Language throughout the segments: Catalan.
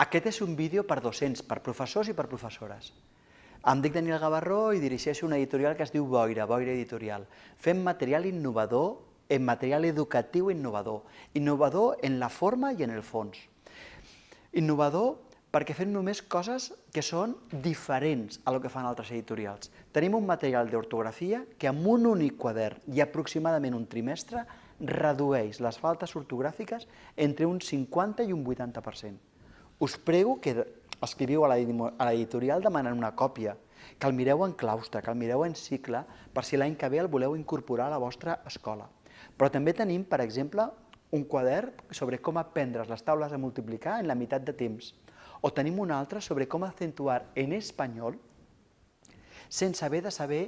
Aquest és un vídeo per docents, per professors i per professores. Em dic Daniel Gavarró i dirigeixo una editorial que es diu Boira, Boira Editorial. Fem material innovador, material educatiu innovador. Innovador en la forma i en el fons. Innovador perquè fem només coses que són diferents a lo que fan altres editorials. Tenim un material d'ortografia que amb un únic quadern i aproximadament un trimestre redueix les faltes ortogràfiques entre un 50 i un 80%. Us prego que escriviu a l'editorial demanant una còpia, que el mireu en claustre, que el mireu en cicle, per si l'any que ve el voleu incorporar a la vostra escola. Però també tenim, per exemple, un quadern sobre com aprendre les taules de multiplicar en la meitat de temps. O tenim un altre sobre com acentuar en espanyol sense haver de saber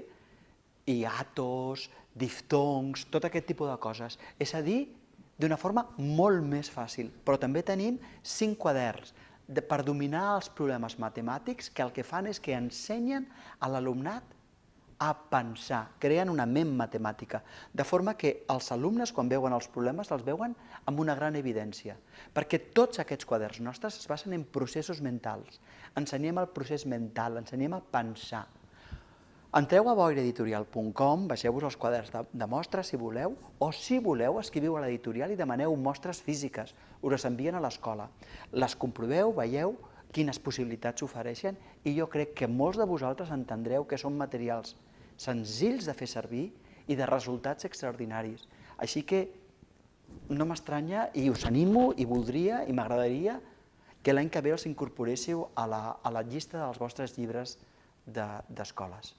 hiatos, diftongs, tot aquest tipus de coses. És a dir, d'una forma molt més fàcil. Però també tenim 5 quaderns per dominar els problemes matemàtics que el que fan és que ensenyen a l'alumnat a pensar, creen una ment matemàtica, de forma que els alumnes, quan veuen els problemes, els veuen amb una gran evidència. Perquè tots aquests quaderns nostres es basen en processos mentals. Ensenyem el procés mental, ensenyem a pensar. Entreu a boiraeditorial.com, baixeu-vos els quaderns de mostres si voleu, o si voleu escriviu a l'editorial i demaneu mostres físiques, us les envien a l'escola. Les comproveu, veieu quines possibilitats s'ofereixen i jo crec que molts de vosaltres entendreu que són materials senzills de fer servir i de resultats extraordinaris. Així que no m'estranya i us animo i voldria i m'agradaria que l'any que ve els incorporéssiu a la llista dels vostres llibres d'escoles.